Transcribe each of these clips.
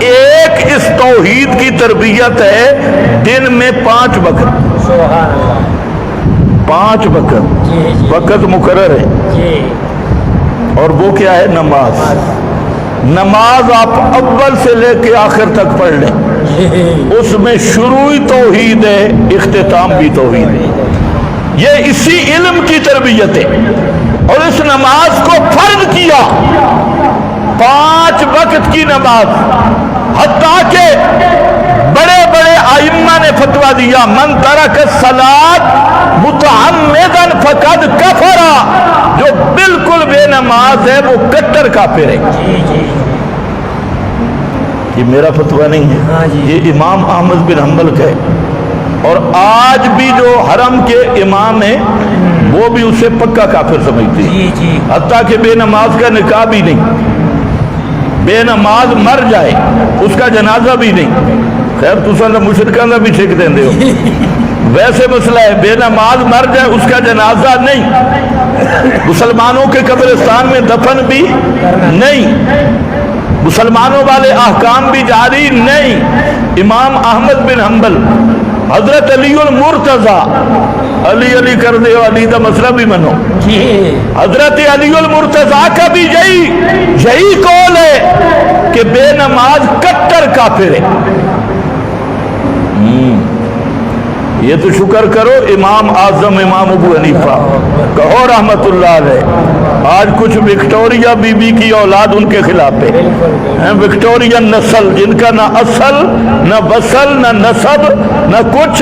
ایک اس توحید کی تربیت ہے دن میں 5 وقت، 5 وقت وقت مقرر ہے، اور وہ کیا ہے؟ نماز۔ نماز آپ اول سے لے کے آخر تک پڑھ لیں، اس میں شروعی توحید ہے، اختتام بھی توحید ہے۔ یہ اسی علم کی تربیت ہے، اور اس نماز کو فرض کیا 5 وقت کی نماز، حتیٰ کہ بڑے بڑے ائمہ نے فتویٰ دیا من ترک الصلاۃ متعمدا فقد کفر، جو بالکل بے نماز ہے وہ کٹر کافر ہے۔ یہ میرا فتویٰ نہیں ہے، یہ امام احمد بن حنبل کا ہے، اور آج بھی جو حرم کے امام ہیں وہ بھی اسے پکا کافر سمجھتے ہیں، حتیٰ کہ بے نماز کا نکاح بھی نہیں، بے نماز مر جائے اس کا جنازہ بھی نہیں۔ خیر تساں مشرکاں دا بھی چھک دیندے ہو، ویسے مسئلہ ہے بے نماز مر جائے اس کا جنازہ نہیں، مسلمانوں کے قبرستان میں دفن بھی نہیں، مسلمانوں والے احکام بھی جاری نہیں۔ امام احمد بن حنبل، حضرت علی المرتضی، علی کر دے علی دا مسئلہ بھی منو، حضرت علی المرتضی کا بھی یہی قول ہے کہ بے نماز کٹر کافر ہے۔ یہ تو شکر کرو امام اعظم امام ابو حنیفہ کہو رحمت اللہ علیہ، آج کچھ وکٹوریا بی بی کی اولاد ان کے خلاف ہے، وکٹورین نسل، جن کا نہ اصل نہ بسل نہ نسب نہ کچھ،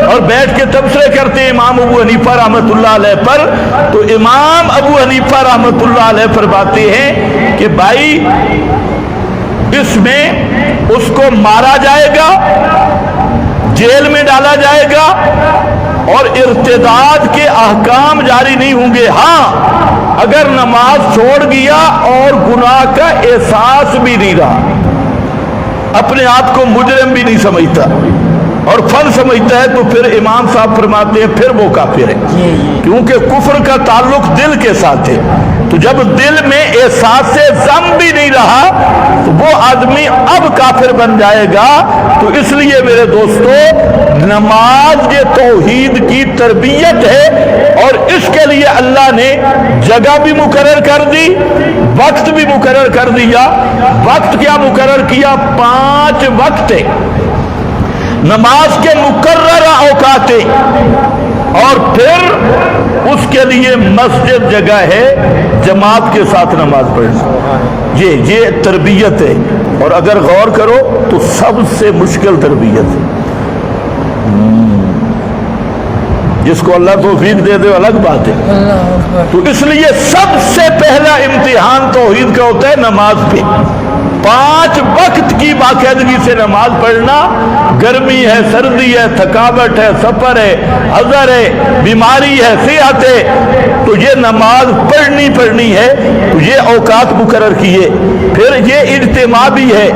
اور بیٹھ کے تبصرے کرتے ہیں امام ابو حنیفہ رحمت اللہ علیہ پر۔ تو امام ابو حنیفہ رحمت اللہ علیہ فرماتے ہیں کہ بھائی اس میں اس کو مارا جائے گا، جیل میں ڈالا جائے گا، اور ارتداد کے احکام جاری نہیں ہوں گے۔ ہاں اگر نماز چھوڑ گیا اور گناہ کا احساس بھی نہیں رہا، اپنے آپ کو مجرم بھی نہیں سمجھتا اور فن سمجھتا ہے، تو پھر امام صاحب فرماتے ہیں پھر وہ کافر ہے، کیونکہ کفر کا تعلق دل کے ساتھ ہے۔ تو جب دل میں احساس ذم بھی نہیں رہا تو وہ آدمی اب کافر بن جائے گا۔ تو اس لیے میرے دوستو نماز یہ توحید کی تربیت ہے، اور اس کے لیے اللہ نے جگہ بھی مقرر کر دی، وقت بھی مقرر کر دیا۔ وقت کیا مقرر کیا؟ 5 وقت ہے، نماز کے مقررہ اوقات، اور پھر اس کے لیے مسجد جگہ ہے جماعت کے ساتھ نماز پڑھنا۔ یہ تربیت ہے، اور اگر غور کرو تو سب سے مشکل تربیت ہے۔ جس کو اللہ توفیق دے دے الگ بات ہے۔ تو اس لیے سب سے پہلا امتحان توحید کا ہوتا ہے نماز پہ۔ 5 وقت کی باقاعدگی سے نماز پڑھنا، گرمی ہے، سردی ہے، تھکاوٹ ہے، سفر ہے، حضر ہے، بیماری ہے، صحت ہے، تو یہ نماز پڑھنی ہے۔ تو یہ اوقات مقرر کیے۔ پھر یہ اجتماع بھی ہے،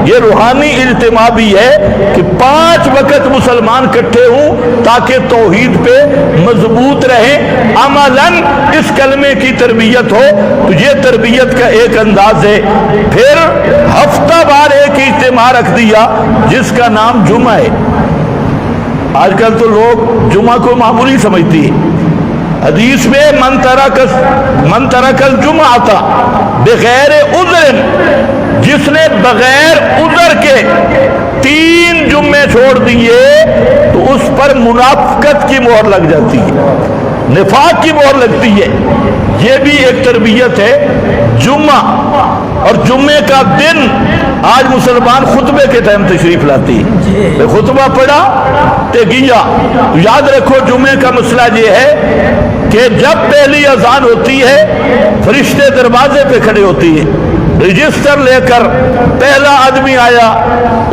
یہ روحانی اجتماع بھی ہے کہ 5 وقت مسلمان اکٹھے ہوں تاکہ توحید پہ مضبوط رہیں، عملاً اس کلمے کی تربیت ہو۔ تو یہ تربیت کا ایک انداز ہے۔ پھر ہفتہ وار ایک اجتماع رکھ دیا جس کا نام جمعہ ہے۔ آج کل تو لوگ جمعہ کو معمولی سمجھتی ہیں۔ حدیث میں من ترک الجمعۃ بغیر عذر، جس نے بغیر عذر کے 3 جمعے چھوڑ دیے تو اس پر منافقت کی مہر لگ جاتی ہے، نفاق کی مہر لگتی ہے۔ یہ بھی ایک تربیت ہے جمعہ، اور جمعے کا دن آج مسلمان خطبے کے ٹائم تشریف لاتی ہے، خطبہ پڑھا تے گیا۔ یاد رکھو جمعے کا مسئلہ یہ ہے کہ جب پہلی اذان ہوتی ہے فرشتے دروازے پہ کھڑے ہوتی ہیں، رجسٹر لے کر پہلا آدمی آیا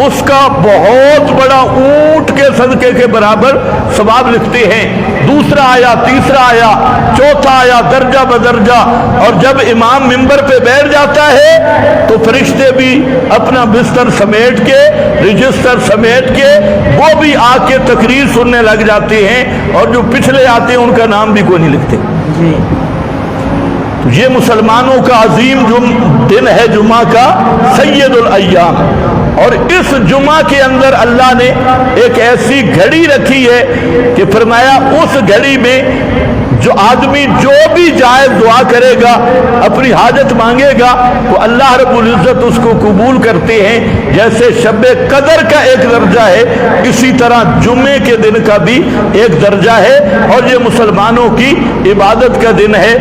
اس کا بہت بڑا اونٹ کے صدقے کے برابر ثواب لکھتے ہیں، دوسرا آیا، تیسرا آیا، چوتھا آیا، درجہ بدرجہ۔ اور جب امام منبر پہ بیٹھ جاتا ہے تو فرشتے بھی اپنا بستر سمیٹ کے، رجسٹر سمیٹ کے وہ بھی آ کے تقریر سننے لگ جاتے ہیں، اور جو پچھلے آتے ہیں ان کا نام بھی کوئی نہیں لکھتے۔ یہ مسلمانوں کا عظیم دن ہے جمعہ کا، سید الایام۔ اور اس جمعہ کے اندر اللہ نے ایک ایسی گھڑی رکھی ہے کہ فرمایا اس گھڑی میں جو آدمی جو بھی جائز دعا کرے گا، اپنی حاجت مانگے گا، تو اللہ رب العزت اس کو قبول کرتے ہیں۔ جیسے شب قدر کا ایک درجہ ہے، اسی طرح جمعے کے دن کا بھی ایک درجہ ہے، اور یہ مسلمانوں کی عبادت کا دن ہے۔